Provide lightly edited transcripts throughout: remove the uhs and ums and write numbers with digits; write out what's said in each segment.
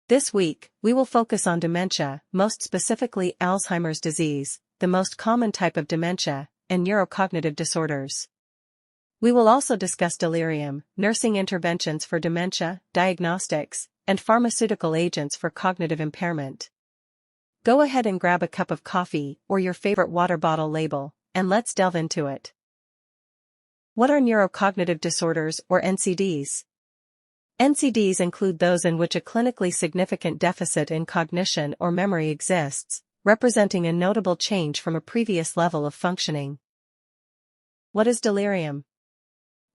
This week, we will focus on dementia, most specifically Alzheimer's disease, the most common type of dementia, and neurocognitive disorders. We will also discuss delirium, nursing interventions for dementia, diagnostics, and pharmaceutical agents for cognitive impairment. Go ahead and grab a cup of coffee or your favorite water bottle label, and let's delve into it. What are neurocognitive disorders or NCDs? NCDs include those in which a clinically significant deficit in cognition or memory exists, representing a notable change from a previous level of functioning. What is delirium?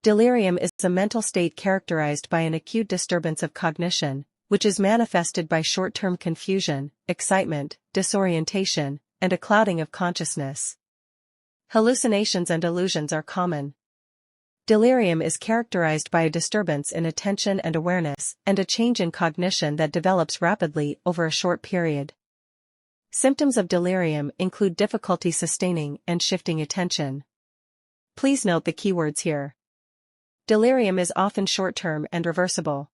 Delirium is a mental state characterized by an acute disturbance of cognition, which is manifested by short-term confusion, excitement, disorientation, and a clouding of consciousness. Hallucinations and illusions are common. Delirium is characterized by a disturbance in attention and awareness, and a change in cognition that develops rapidly over a short period. Symptoms of delirium include difficulty sustaining and shifting attention. Please note the keywords here. Delirium is often short-term and reversible.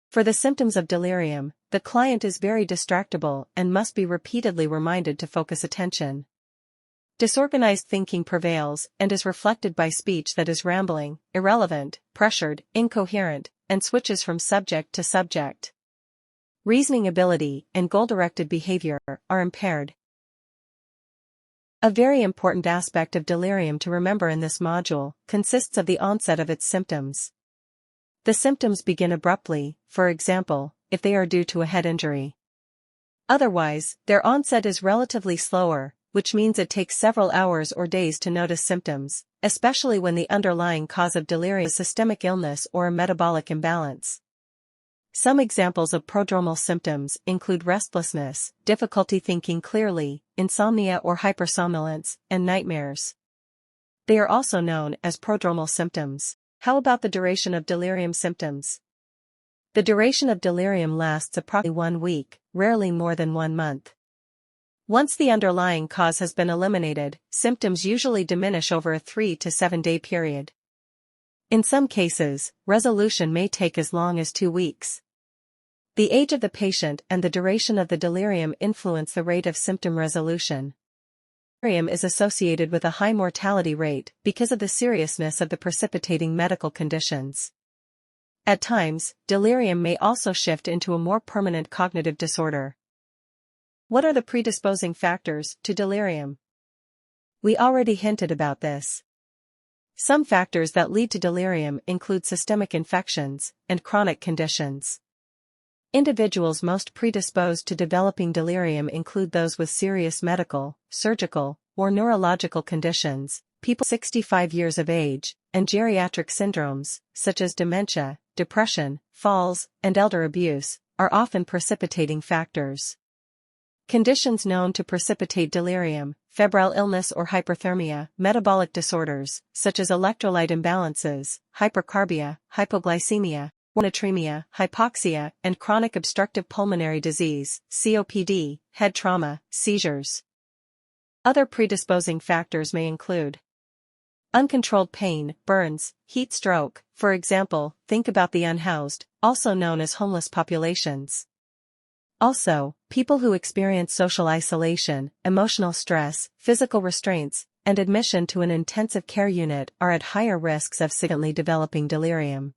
For the symptoms of delirium, the client is very distractible and must be repeatedly reminded to focus attention. Disorganized thinking prevails and is reflected by speech that is rambling, irrelevant, pressured, incoherent, and switches from subject to subject. Reasoning ability and goal-directed behavior are impaired. A very important aspect of delirium to remember in this module consists of the onset of its symptoms. The symptoms begin abruptly, for example, if they are due to a head injury. Otherwise, their onset is relatively slower, which means it takes several hours or days to notice symptoms, especially when the underlying cause of delirium is systemic illness or a metabolic imbalance. Some examples of prodromal symptoms include restlessness, difficulty thinking clearly, insomnia or hypersomnolence, and nightmares. They are also known as prodromal symptoms. How about the duration of delirium symptoms? The duration of delirium lasts approximately 1 week, rarely more than 1 month. Once the underlying cause has been eliminated, symptoms usually diminish over a 3 to 7 day period. In some cases, resolution may take as long as 2 weeks. The age of the patient and the duration of the delirium influence the rate of symptom resolution. Delirium is associated with a high mortality rate because of the seriousness of the precipitating medical conditions. At times, delirium may also shift into a more permanent cognitive disorder. What are the predisposing factors to delirium? We already hinted about this. Some factors that lead to delirium include systemic infections and chronic conditions. Individuals most predisposed to developing delirium include those with serious medical, surgical, or neurological conditions, people 65 years of age, and geriatric syndromes, such as dementia, depression, falls, and elder abuse, are often precipitating factors. Conditions known to precipitate delirium: febrile illness or hyperthermia, metabolic disorders, such as electrolyte imbalances, hypercarbia, hypoglycemia, natremia, hypoxia, and chronic obstructive pulmonary disease, COPD, head trauma, seizures. Other predisposing factors may include uncontrolled pain, burns, heat stroke, for example, think about the unhoused, also known as homeless populations. Also, people who experience social isolation, emotional stress, physical restraints, and admission to an intensive care unit are at higher risks of significantly developing delirium.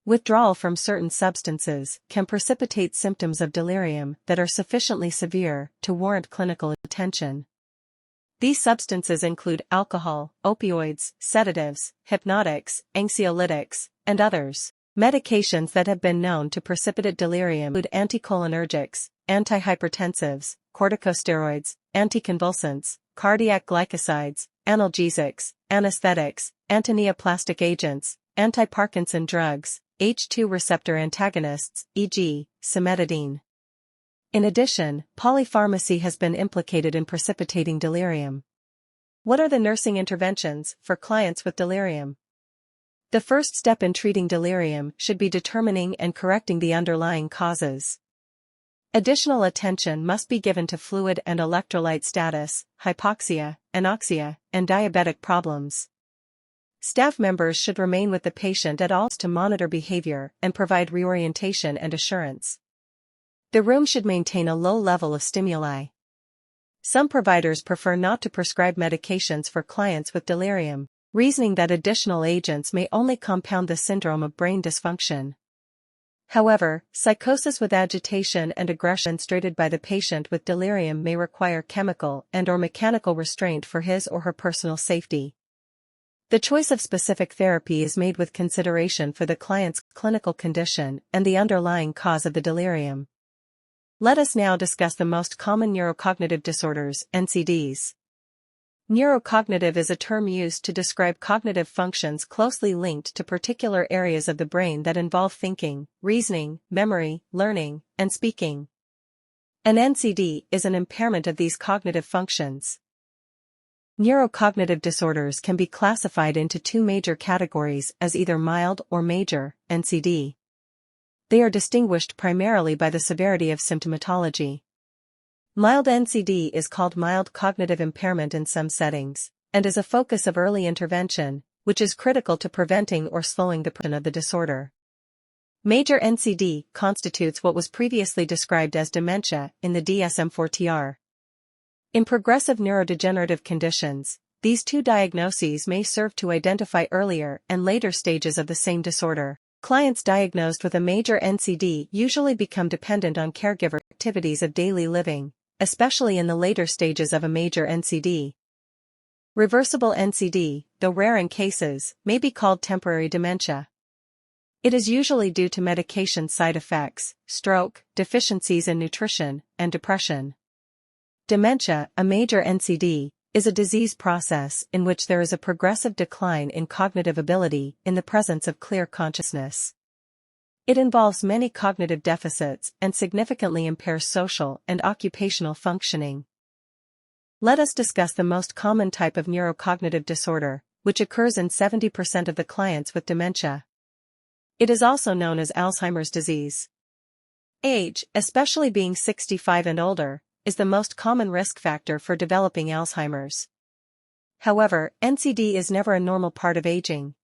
Withdrawal from certain substances can precipitate symptoms of delirium that are sufficiently severe to warrant clinical attention. These substances include alcohol, opioids, sedatives, hypnotics, anxiolytics, and others. Medications that have been known to precipitate delirium include anticholinergics, antihypertensives, corticosteroids, anticonvulsants, cardiac glycosides, analgesics, anesthetics, antineoplastic agents, anti-Parkinson drugs, H2 receptor antagonists, e.g., cimetidine. In addition, polypharmacy has been implicated in precipitating delirium. What are the nursing interventions for clients with delirium? The first step in treating delirium should be determining and correcting the underlying causes. Additional attention must be given to fluid and electrolyte status, hypoxia, anoxia, and diabetic problems. Staff members should remain with the patient at all times to monitor behavior and provide reorientation and assurance. The room should maintain a low level of stimuli. Some providers prefer not to prescribe medications for clients with delirium, reasoning that additional agents may only compound the syndrome of brain dysfunction. However, psychosis with agitation and aggression demonstrated by the patient with delirium may require chemical and/or mechanical restraint for his or her personal safety. The choice of specific therapy is made with consideration for the client's clinical condition and the underlying cause of the delirium. Let us now discuss the most common neurocognitive disorders, NCDs. Neurocognitive is a term used to describe cognitive functions closely linked to particular areas of the brain that involve thinking, reasoning, memory, learning, and speaking. An NCD is an impairment of these cognitive functions. Neurocognitive disorders can be classified into two major categories as either mild or major, NCD. They are distinguished primarily by the severity of symptomatology. Mild NCD is called mild cognitive impairment in some settings, and is a focus of early intervention, which is critical to preventing or slowing the progression of the disorder. Major NCD constitutes what was previously described as dementia in the DSM-4-TR. In progressive neurodegenerative conditions, these two diagnoses may serve to identify earlier and later stages of the same disorder. Clients diagnosed with a major NCD usually become dependent on caregiver activities of daily living, especially in the later stages of a major NCD. Reversible NCD, though rare in cases, may be called temporary dementia. It is usually due to medication side effects, stroke, deficiencies in nutrition, and depression. Dementia, a major NCD, is a disease process in which there is a progressive decline in cognitive ability in the presence of clear consciousness. It involves many cognitive deficits and significantly impairs social and occupational functioning. Let us discuss the most common type of neurocognitive disorder, which occurs in 70% of the clients with dementia. It is also known as Alzheimer's disease. Age, especially being 65 and older, is the most common risk factor for developing Alzheimer's. However, NCD is never a normal part of aging.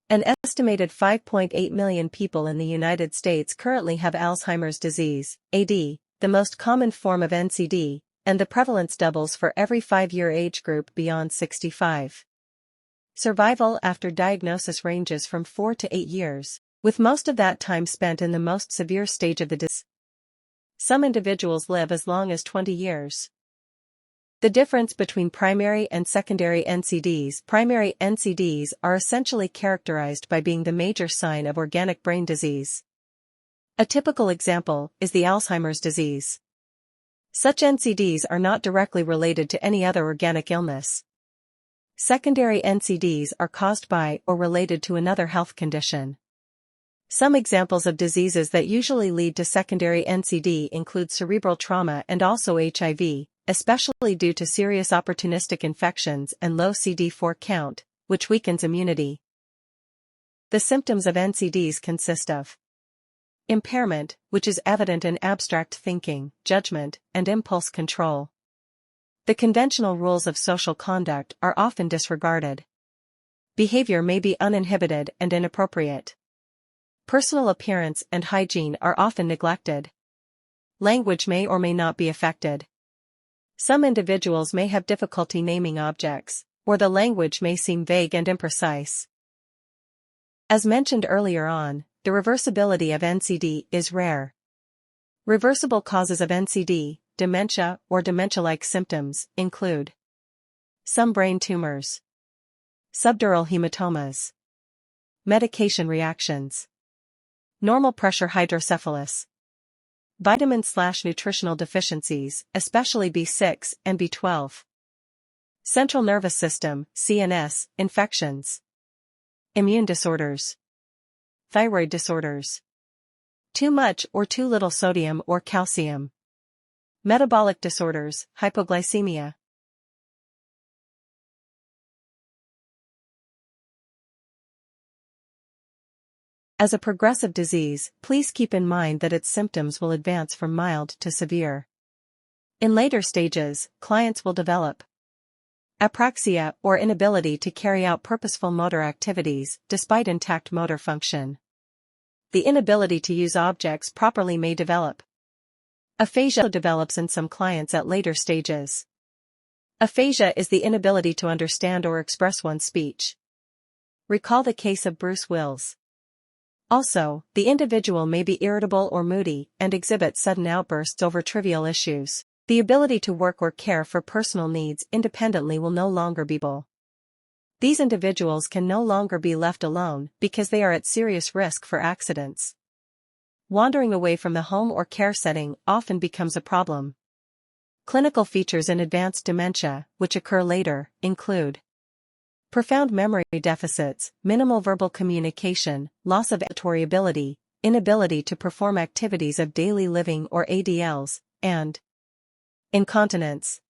An estimated 5.8 million people in the United States currently have Alzheimer's disease, AD, the most common form of NCD, and the prevalence doubles for every 5-year age group beyond 65. Survival after diagnosis ranges from 4 to 8 years, with most of that time spent in the most severe stage of the disease. Some individuals live as long as 20 years. The difference between primary and secondary NCDs. Primary NCDs are essentially characterized by being the major sign of organic brain disease. A typical example is the Alzheimer's disease. Such NCDs are not directly related to any other organic illness. Secondary NCDs are caused by or related to another health condition. Some examples of diseases that usually lead to secondary NCD include cerebral trauma and also HIV, especially due to serious opportunistic infections and low CD4 count, which weakens immunity. The symptoms of NCDs consist of impairment, which is evident in abstract thinking, judgment, and impulse control. The conventional rules of social conduct are often disregarded. Behavior may be uninhibited and inappropriate. Personal appearance and hygiene are often neglected. Language may or may not be affected. Some individuals may have difficulty naming objects, or the language may seem vague and imprecise. As mentioned earlier on, the reversibility of NCD is rare. Reversible causes of NCD, dementia or dementia-like symptoms, include some brain tumors, subdural hematomas, medication reactions, normal pressure hydrocephalus, vitamin/nutritional deficiencies, especially B6 and B12, central nervous system, CNS, infections, immune disorders, thyroid disorders, too much or too little sodium or calcium, metabolic disorders, hypoglycemia. As a progressive disease, please keep in mind that its symptoms will advance from mild to severe. In later stages, clients will develop Apraxia or inability to carry out purposeful motor activities despite intact motor function. The inability to use objects properly may develop. Aphasia develops in some clients at later stages. Aphasia is the inability to understand or express one's speech. Recall the case of Bruce Willis. Also, the individual may be irritable or moody and exhibit sudden outbursts over trivial issues. The ability to work or care for personal needs independently will no longer be possible. These individuals can no longer be left alone because they are at serious risk for accidents. Wandering away from the home or care setting often becomes a problem. Clinical features in advanced dementia, which occur later, include profound memory deficits, minimal verbal communication, loss of auditory ability, inability to perform activities of daily living or ADLs, and incontinence.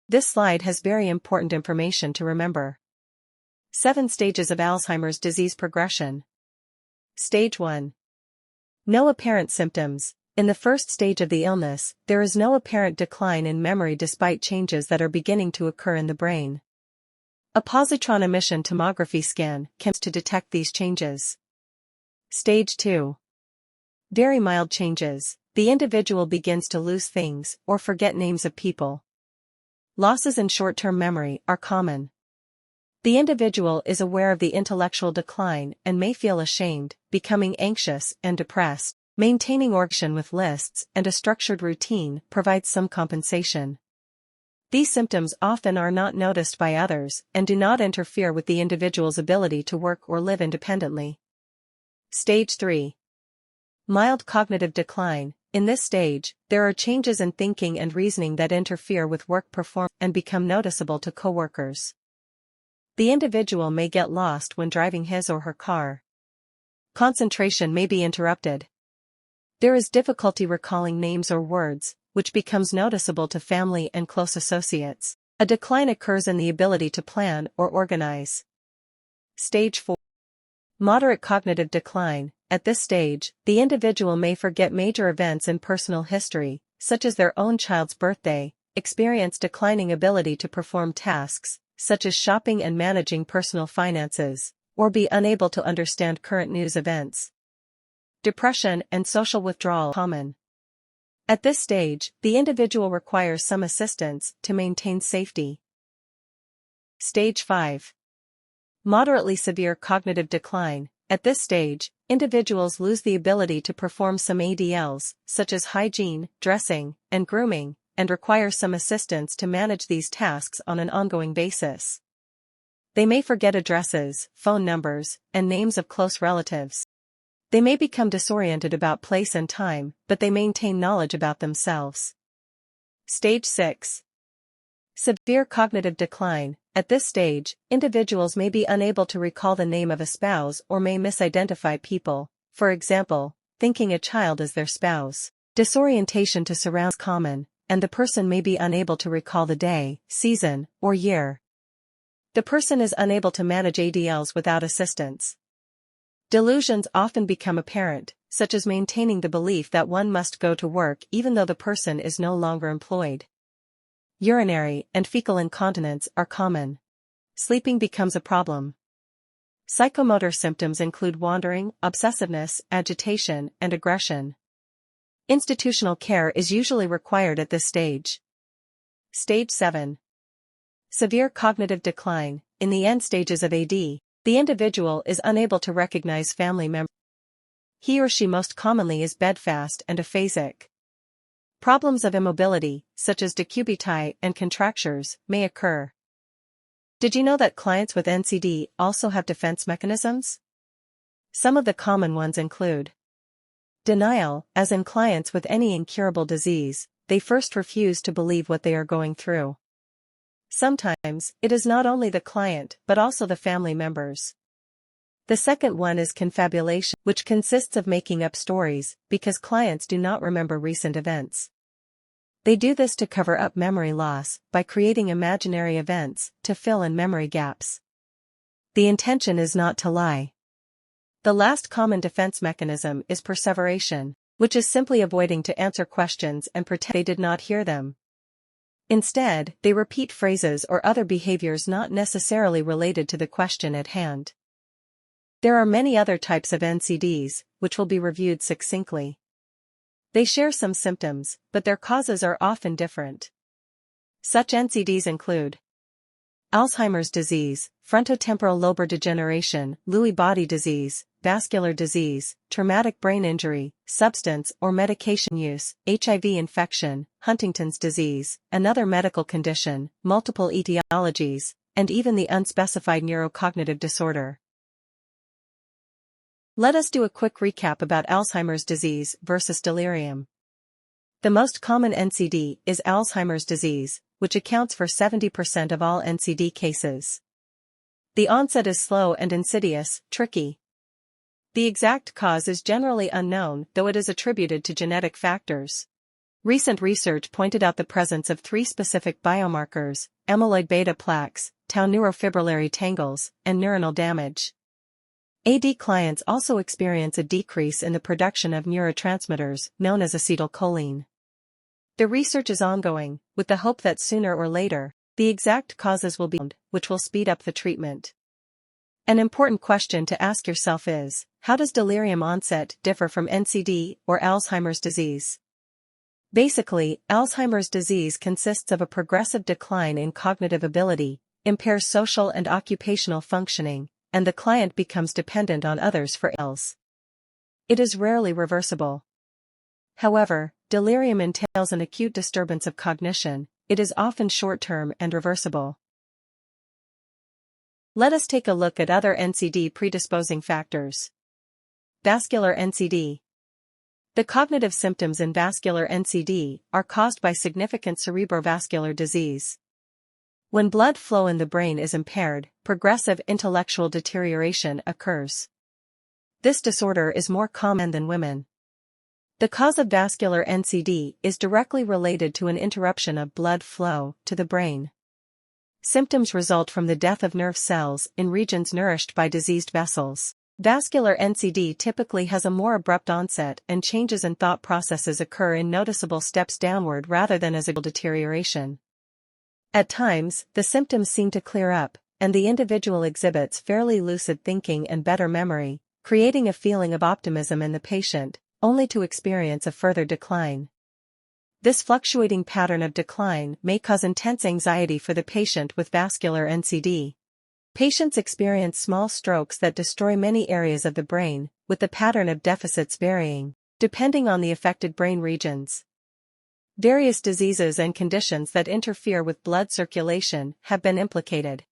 This slide has very important information to remember. 7 stages of Alzheimer's disease progression. Stage 1. No apparent symptoms. In the first stage of the illness, there is no apparent decline in memory despite changes that are beginning to occur in the brain. A positron emission tomography scan can to detect these changes. Stage 2. Very mild changes. The individual begins to lose things or forget names of people. Losses in short-term memory are common. The individual is aware of the intellectual decline and may feel ashamed, becoming anxious and depressed. Maintaining organization with lists and a structured routine provides some compensation. These symptoms often are not noticed by others and do not interfere with the individual's ability to work or live independently. Stage 3. Mild cognitive decline. In this stage, there are changes in thinking and reasoning that interfere with work performance and become noticeable to coworkers. The individual may get lost when driving his or her car. Concentration may be interrupted. There is difficulty recalling names or words, which becomes noticeable to family and close associates. A decline occurs in the ability to plan or organize. Stage 4. Moderate cognitive decline. At this stage, the individual may forget major events in personal history, such as their own child's birthday, experience declining ability to perform tasks, such as shopping and managing personal finances, or be unable to understand current news events. Depression and social withdrawal are common. At this stage, the individual requires some assistance to maintain safety. Stage 5. Moderately severe cognitive decline. At this stage, individuals lose the ability to perform some ADLs, such as hygiene, dressing, and grooming, and require some assistance to manage these tasks on an ongoing basis. They may forget addresses, phone numbers, and names of close relatives. They may become disoriented about place and time, but they maintain knowledge about themselves. Stage 6. Severe cognitive decline. At this stage, individuals may be unable to recall the name of a spouse or may misidentify people, for example, thinking a child is their spouse. Disorientation to surroundings is common, and the person may be unable to recall the day, season, or year. The person is unable to manage ADLs without assistance. Delusions often become apparent, such as maintaining the belief that one must go to work even though the person is no longer employed. Urinary and fecal incontinence are common. Sleeping becomes a problem. Psychomotor symptoms include wandering, obsessiveness, agitation, and aggression. Institutional care is usually required at this stage. Stage 7. Severe cognitive decline. In the end stages of AD, the individual is unable to recognize family members. He or she most commonly is bedfast and aphasic. Problems of immobility, such as decubiti and contractures, may occur. Did you know that clients with NCD also have defense mechanisms? Some of the common ones include denial, as in clients with any incurable disease, they first refuse to believe what they are going through. Sometimes, it is not only the client but also the family members. The second one is confabulation, which consists of making up stories, because clients do not remember recent events. They do this to cover up memory loss, by creating imaginary events, to fill in memory gaps. The intention is not to lie. The last common defense mechanism is perseveration. which is simply avoiding to answer questions and pretend they did not hear them. Instead, they repeat phrases or other behaviors not necessarily related to the question at hand. There are many other types of NCDs, which will be reviewed succinctly. They share some symptoms, but their causes are often different. Such NCDs include Alzheimer's disease, frontotemporal lobar degeneration, Lewy body disease, vascular disease, traumatic brain injury, substance or medication use, HIV infection, Huntington's disease, another medical condition, multiple etiologies, and even the unspecified neurocognitive disorder. Let us do a quick recap about Alzheimer's disease versus delirium. The most common NCD is Alzheimer's disease, which accounts for 70% of all NCD cases. The onset is slow and insidious, tricky. The exact cause is generally unknown, though it is attributed to genetic factors. Recent research pointed out the presence of 3 specific biomarkers: amyloid beta plaques, tau neurofibrillary tangles, and neuronal damage. AD clients also experience a decrease in the production of neurotransmitters, known as acetylcholine. The research is ongoing, with the hope that sooner or later, the exact causes will be found, which will speed up the treatment. An important question to ask yourself is, how does delirium onset differ from NCD or Alzheimer's disease? Basically, Alzheimer's disease consists of a progressive decline in cognitive ability, impairs social and occupational functioning, and the client becomes dependent on others for ills. It is rarely reversible. However, delirium entails an acute disturbance of cognition. It is often short-term and reversible. Let us take a look at other NCD predisposing factors. Vascular NCD. The cognitive symptoms in vascular NCD are caused by significant cerebrovascular disease. When blood flow in the brain is impaired, progressive intellectual deterioration occurs. This disorder is more common than women. The cause of vascular NCD is directly related to an interruption of blood flow to the brain. Symptoms result from the death of nerve cells in regions nourished by diseased vessels. Vascular NCD typically has a more abrupt onset, and changes in thought processes occur in noticeable steps downward rather than as a deterioration. At times, the symptoms seem to clear up, and the individual exhibits fairly lucid thinking and better memory, creating a feeling of optimism in the patient, only to experience a further decline. This fluctuating pattern of decline may cause intense anxiety for the patient with vascular NCD. Patients experience small strokes that destroy many areas of the brain, with the pattern of deficits varying, depending on the affected brain regions. Various diseases and conditions that interfere with blood circulation have been implicated.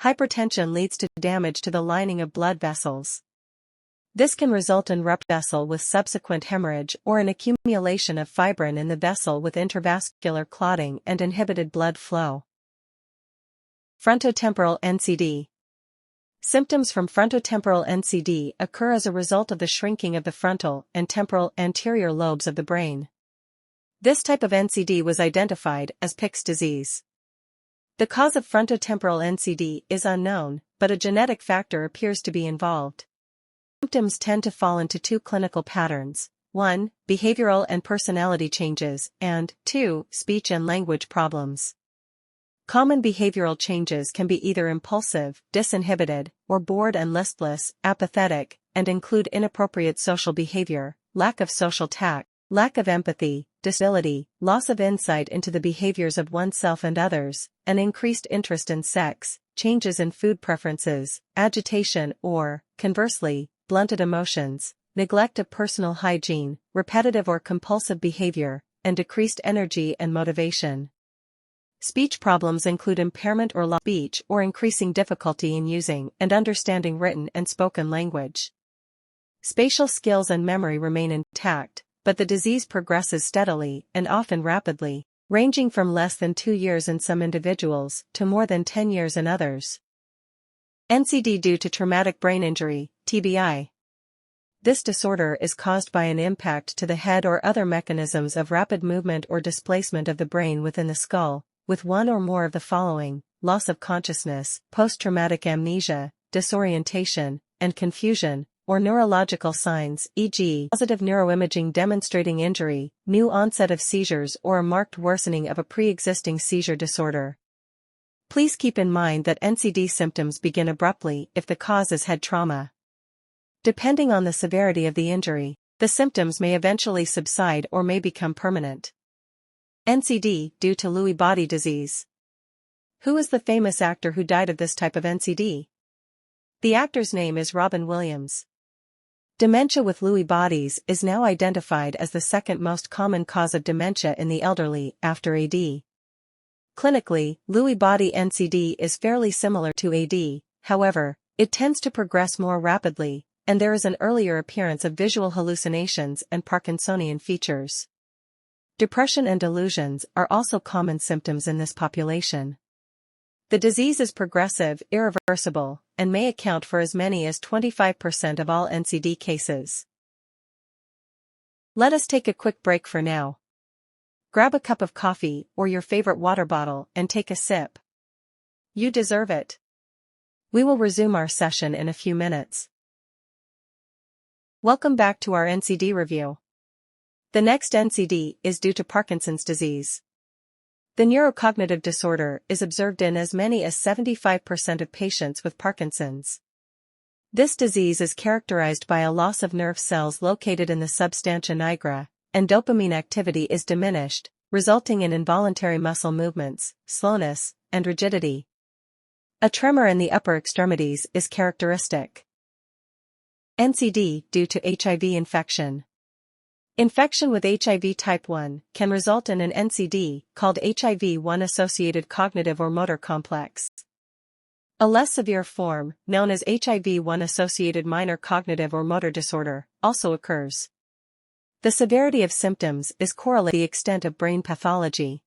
Hypertension leads to damage to the lining of blood vessels. This can result in ruptured vessel with subsequent hemorrhage or an accumulation of fibrin in the vessel with intravascular clotting and inhibited blood flow. Frontotemporal NCD. Symptoms from frontotemporal NCD occur as a result of the shrinking of the frontal and temporal anterior lobes of the brain. This type of NCD was identified as Pick's disease. The cause of frontotemporal NCD is unknown, but a genetic factor appears to be involved. Symptoms tend to fall into 2 clinical patterns: 1. Behavioral and personality changes, and 2. Speech and language problems. Common behavioral changes can be either impulsive, disinhibited, or bored and listless, apathetic, and include inappropriate social behavior, lack of social tact, lack of empathy, disability, loss of insight into the behaviors of oneself and others, an increased interest in sex, changes in food preferences, agitation or, conversely, blunted emotions, neglect of personal hygiene, repetitive or compulsive behavior, and decreased energy and motivation. Speech problems include impairment or loss of speech or increasing difficulty in using and understanding written and spoken language. Spatial skills and memory remain intact, but the disease progresses steadily and often rapidly, ranging from less than 2 years in some individuals to more than 10 years in others. NCD due to traumatic brain injury, TBI. This disorder is caused by an impact to the head or other mechanisms of rapid movement or displacement of the brain within the skull, with one or more of the following: loss of consciousness, post-traumatic amnesia, disorientation, and confusion, or neurological signs, e.g., positive neuroimaging demonstrating injury, new onset of seizures or a marked worsening of a pre-existing seizure disorder. Please keep in mind that NCD symptoms begin abruptly if the cause is head trauma. Depending on the severity of the injury, the symptoms may eventually subside or may become permanent. NCD due to Lewy body disease. Who is the famous actor who died of this type of NCD? The actor's name is Robin Williams. Dementia with Lewy bodies is now identified as the second most common cause of dementia in the elderly, after AD. Clinically, Lewy body NCD is fairly similar to AD, however, it tends to progress more rapidly, and there is an earlier appearance of visual hallucinations and Parkinsonian features. Depression and delusions are also common symptoms in this population. The disease is progressive, irreversible, and may account for as many as 25% of all NCD cases. Let us take a quick break for now. Grab a cup of coffee or your favorite water bottle and take a sip. You deserve it. We will resume our session in a few minutes. Welcome back to our NCD review. The next NCD is due to Parkinson's disease. The neurocognitive disorder is observed in as many as 75% of patients with Parkinson's. This disease is characterized by a loss of nerve cells located in the substantia nigra, and dopamine activity is diminished, resulting in involuntary muscle movements, slowness, and rigidity. A tremor in the upper extremities is characteristic. NCD due to HIV infection. Infection with HIV type 1 can result in an NCD called HIV-1-associated cognitive or motor complex. A less severe form, known as HIV-1-associated minor cognitive or motor disorder, also occurs. The severity of symptoms is correlated with the extent of brain pathology.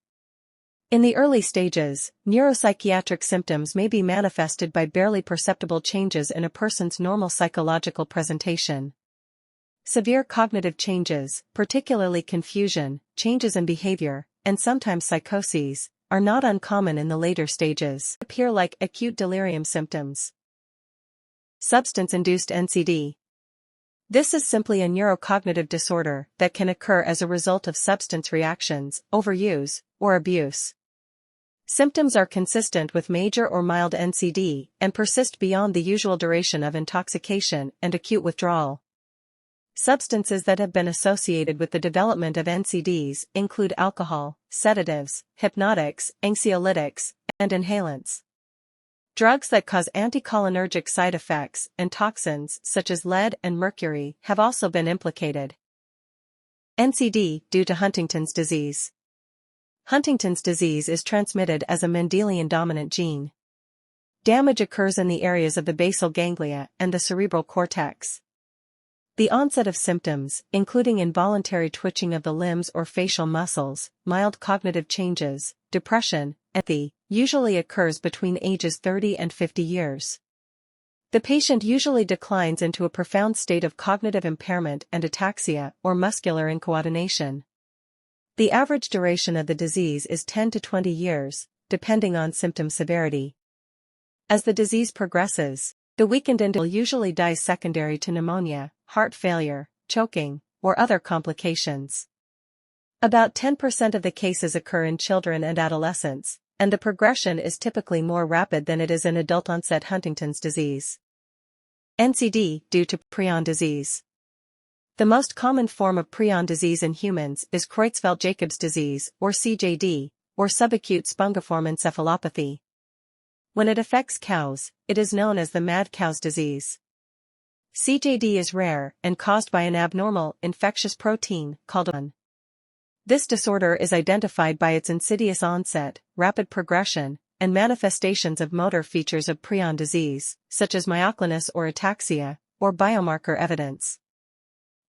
In the early stages, neuropsychiatric symptoms may be manifested by barely perceptible changes in a person's normal psychological presentation. Severe cognitive changes, particularly confusion, changes in behavior, and sometimes psychoses, are not uncommon in the later stages, appear like acute delirium symptoms. Substance-induced NCD. This is simply a neurocognitive disorder that can occur as a result of substance reactions, overuse, or abuse. Symptoms are consistent with major or mild NCD and persist beyond the usual duration of intoxication and acute withdrawal. Substances that have been associated with the development of NCDs include alcohol, sedatives, hypnotics, anxiolytics, and inhalants. Drugs that cause anticholinergic side effects and toxins such as lead and mercury have also been implicated. NCD due to Huntington's disease. Huntington's disease is transmitted as a Mendelian dominant gene. Damage occurs in the areas of the basal ganglia and the cerebral cortex. The onset of symptoms, including involuntary twitching of the limbs or facial muscles, mild cognitive changes, depression, and apathy, usually occurs between ages 30 and 50 years. The patient usually declines into a profound state of cognitive impairment and ataxia or muscular incoordination. The average duration of the disease is 10 to 20 years, depending on symptom severity. As the disease progresses, the weakened individual usually dies secondary to pneumonia, heart failure, choking, or other complications. About 10% of the cases occur in children and adolescents, and the progression is typically more rapid than it is in adult-onset Huntington's disease. NCD due to prion disease. The most common form of prion disease in humans is Creutzfeldt-Jacobs disease, or CJD, or subacute spongiform encephalopathy. When it affects cows, it is known as the mad cow's disease. CJD is rare and caused by an abnormal, infectious protein called ALN. This disorder is identified by its insidious onset, rapid progression, and manifestations of motor features of prion disease, such as myoclonus or ataxia, or biomarker evidence.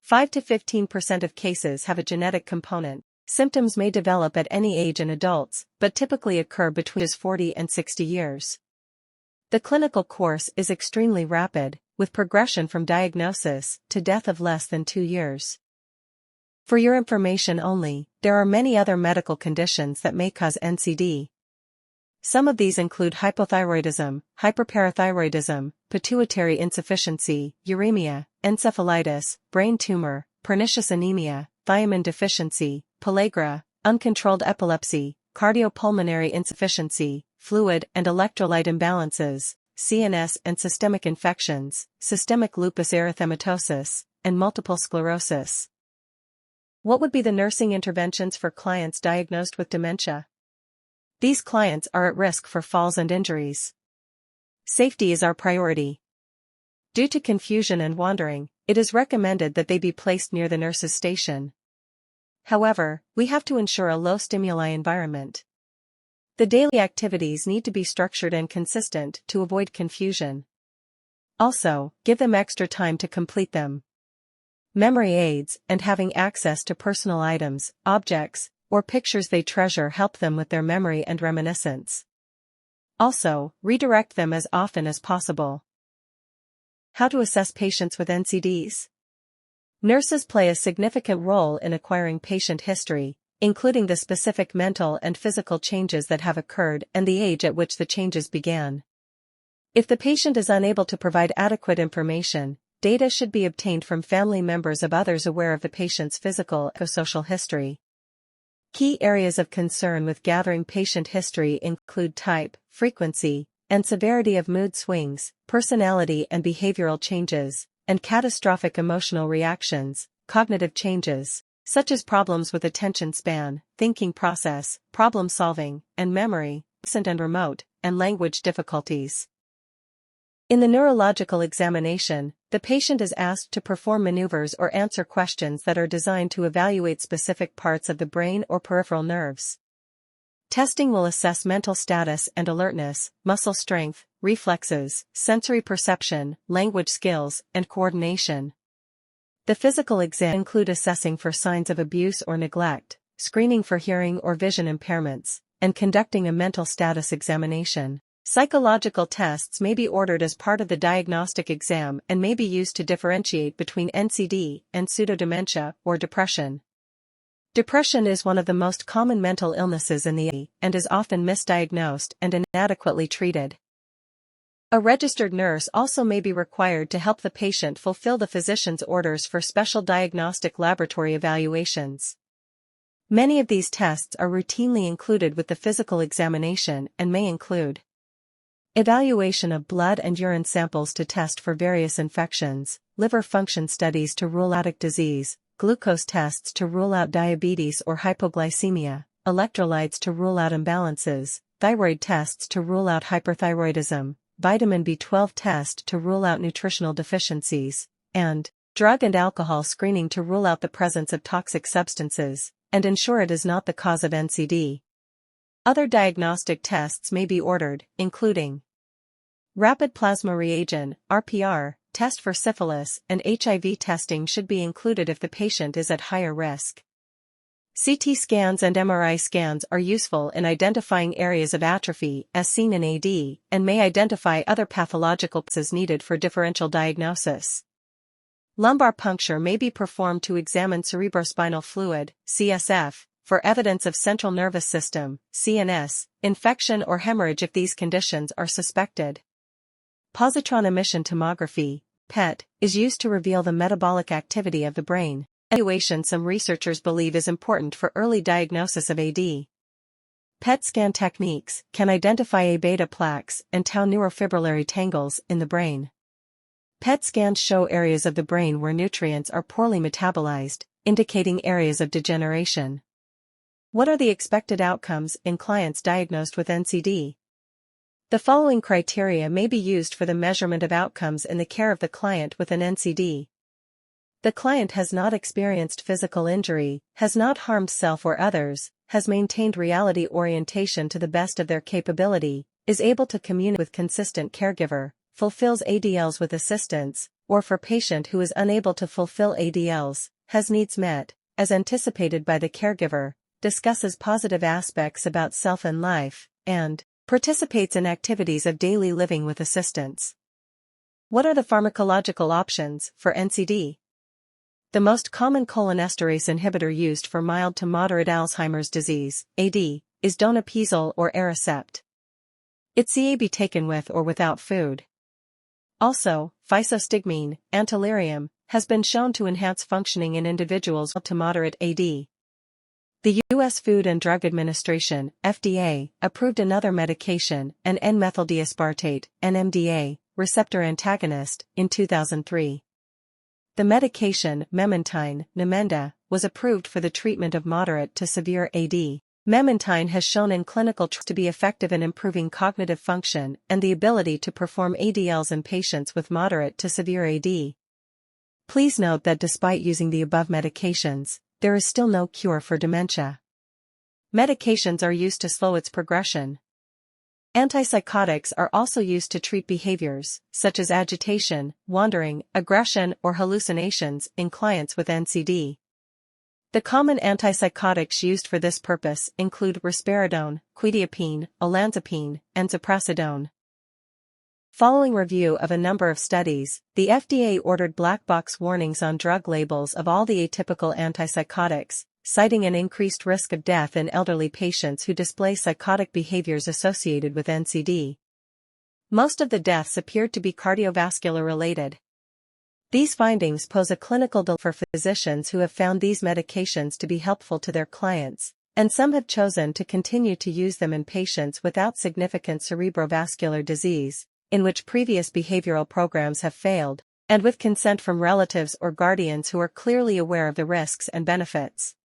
5 to 15% of cases have a genetic component. Symptoms may develop at any age in adults, but typically occur between ages 40 and 60 years. The clinical course is extremely rapid, with progression from diagnosis to death of less than 2 years. For your information only, there are many other medical conditions that may cause NCD. Some of these include hypothyroidism, hyperparathyroidism, pituitary insufficiency, uremia, encephalitis, brain tumor, pernicious anemia, thiamine deficiency, pellagra, uncontrolled epilepsy, cardiopulmonary insufficiency, fluid and electrolyte imbalances, CNS and systemic infections, systemic lupus erythematosus, and multiple sclerosis. What would be the nursing interventions for clients diagnosed with dementia? These clients are at risk for falls and injuries. Safety is our priority. Due to confusion and wandering, it is recommended that they be placed near the nurse's station. However, we have to ensure a low stimuli environment. The daily activities need to be structured and consistent to avoid confusion. Also, give them extra time to complete them. Memory aids and having access to personal items, objects, or pictures they treasure help them with their memory and reminiscence. Also, redirect them as often as possible. How to assess patients with NCDs? Nurses play a significant role in acquiring patient history, including the specific mental and physical changes that have occurred and the age at which the changes began. If the patient is unable to provide adequate information, data should be obtained from family members of others aware of the patient's physical and psychosocial history. Key areas of concern with gathering patient history include type, frequency, and severity of mood swings, personality and behavioral changes, and catastrophic emotional reactions, cognitive changes, such as problems with attention span, thinking process, problem solving, and memory, distant and remote, and language difficulties. In the neurological examination, the patient is asked to perform maneuvers or answer questions that are designed to evaluate specific parts of the brain or peripheral nerves. Testing will assess mental status and alertness, muscle strength, reflexes, sensory perception, language skills, and coordination. The physical exam include assessing for signs of abuse or neglect, screening for hearing or vision impairments, and conducting a mental status examination. Psychological tests may be ordered as part of the diagnostic exam and may be used to differentiate between NCD and pseudodementia or depression. Depression is one of the most common mental illnesses in the and is often misdiagnosed and inadequately treated. A registered nurse also may be required to help the patient fulfill the physician's orders for special diagnostic laboratory evaluations. Many of these tests are routinely included with the physical examination and may include evaluation of blood and urine samples to test for various infections, liver function studies to rule out disease, glucose tests to rule out diabetes or hypoglycemia, electrolytes to rule out imbalances, thyroid tests to rule out hyperthyroidism, vitamin B12 test to rule out nutritional deficiencies, and drug and alcohol screening to rule out the presence of toxic substances, and ensure it is not the cause of NCD. Other diagnostic tests may be ordered, including rapid plasma reagent, RPR, test for syphilis, and HIV testing should be included if the patient is at higher risk. CT scans and MRI scans are useful in identifying areas of atrophy as seen in AD, and may identify other pathological causes needed for differential diagnosis. Lumbar puncture may be performed to examine cerebrospinal fluid, CSF, for evidence of central nervous system, CNS, infection or hemorrhage if these conditions are suspected. Positron emission tomography, PET, is used to reveal the metabolic activity of the brain. Evaluation some researchers believe is important for early diagnosis of AD. PET scan techniques can identify A-beta plaques and tau neurofibrillary tangles in the brain. PET scans show areas of the brain where nutrients are poorly metabolized, indicating areas of degeneration. What are the expected outcomes in clients diagnosed with NCD? The following criteria may be used for the measurement of outcomes in the care of the client with an NCD. The client has not experienced physical injury, has not harmed self or others, has maintained reality orientation to the best of their capability, is able to communicate with consistent caregiver, fulfills ADLs with assistance, or for patient who is unable to fulfill ADLs, has needs met, as anticipated by the caregiver, discusses positive aspects about self and life, and participates in activities of daily living with assistance. What are the pharmacological options for NCD? The most common cholinesterase inhibitor used for mild to moderate Alzheimer's disease, AD, is donepezil or Aricept. It can be taken with or without food. Also, physostigmine, and delirium, has been shown to enhance functioning in individuals with to moderate AD. The U.S. Food and Drug Administration, FDA, approved another medication, an N-methyldieaspartate, NMDA, receptor antagonist, in 2003. The medication, memantine, Namenda, was approved for the treatment of moderate to severe AD. Memantine has shown in clinical trials to be effective in improving cognitive function and the ability to perform ADLs in patients with moderate to severe AD. Please note that despite using the above medications, there is still no cure for dementia. Medications are used to slow its progression. Antipsychotics are also used to treat behaviors, such as agitation, wandering, aggression, or hallucinations, in clients with NCD. The common antipsychotics used for this purpose include risperidone, quetiapine, olanzapine, and ziprasidone. Following review of a number of studies, the FDA ordered black box warnings on drug labels of all the atypical antipsychotics, citing an increased risk of death in elderly patients who display psychotic behaviors associated with NCD. Most of the deaths appeared to be cardiovascular-related. These findings pose a clinical dilemma for physicians who have found these medications to be helpful to their clients, and some have chosen to continue to use them in patients without significant cerebrovascular disease, in which previous behavioral programs have failed, and with consent from relatives or guardians who are clearly aware of the risks and benefits.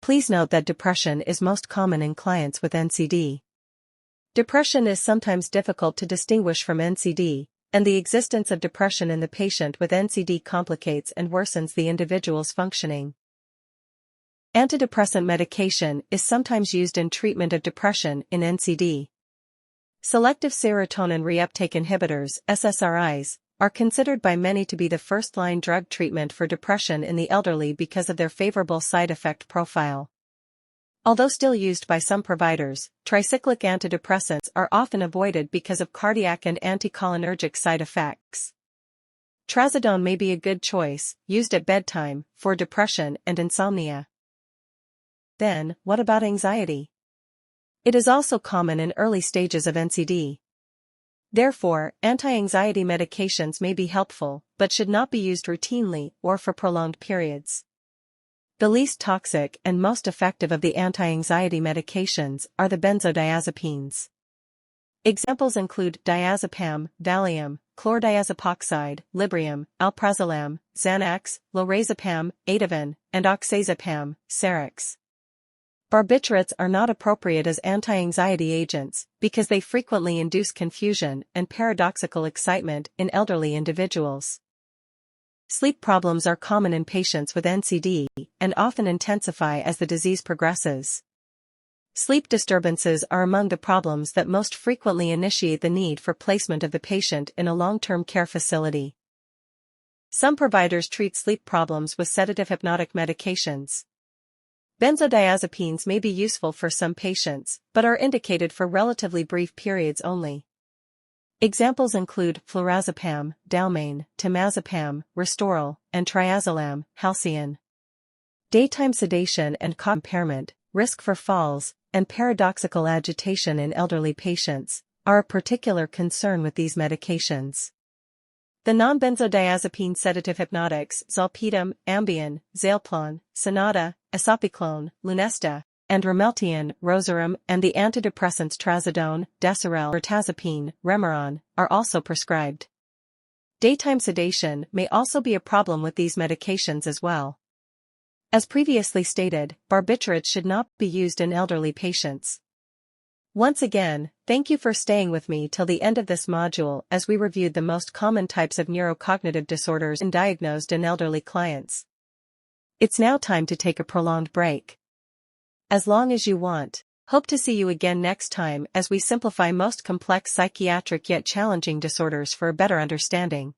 Please note that depression is most common in clients with NCD. Depression is sometimes difficult to distinguish from NCD, and the existence of depression in the patient with NCD complicates and worsens the individual's functioning. Antidepressant medication is sometimes used in treatment of depression in NCD. Selective serotonin reuptake inhibitors, SSRIs, are considered by many to be the first-line drug treatment for depression in the elderly because of their favorable side effect profile. Although still used by some providers, tricyclic antidepressants are often avoided because of cardiac and anticholinergic side effects. Trazodone may be a good choice, used at bedtime, for depression and insomnia. Then, what about anxiety? It is also common in early stages of NCD. Therefore, anti-anxiety medications may be helpful, but should not be used routinely or for prolonged periods. The least toxic and most effective of the anti-anxiety medications are the benzodiazepines. Examples include diazepam, Valium, chlordiazepoxide, Librium, alprazolam, Xanax, lorazepam, Ativan, and oxazepam, Cerex. Barbiturates are not appropriate as anti-anxiety agents because they frequently induce confusion and paradoxical excitement in elderly individuals. Sleep problems are common in patients with NCD and often intensify as the disease progresses. Sleep disturbances are among the problems that most frequently initiate the need for placement of the patient in a long-term care facility. Some providers treat sleep problems with sedative hypnotic medications. Benzodiazepines may be useful for some patients, but are indicated for relatively brief periods only. Examples include flurazepam, Dalmane, temazepam, Restoral, and triazolam, Halcion. Daytime sedation and cognitive impairment, risk for falls, and paradoxical agitation in elderly patients are a particular concern with these medications. The non-benzodiazepine sedative hypnotics zolpidem, Ambien, Zaleplon, Sonata, Esopiclone, Lunesta, and Rameltian, Rosarum, and the antidepressants Trazodone, Deserel, Mirtazapine, Remeron, are also prescribed. Daytime sedation may also be a problem with these medications as well. As previously stated, barbiturates should not be used in elderly patients. Once again, thank you for staying with me till the end of this module as we reviewed the most common types of neurocognitive disorders diagnosed in elderly clients. It's now time to take a prolonged break. As long as you want. Hope to see you again next time as we simplify most complex psychiatric yet challenging disorders for a better understanding.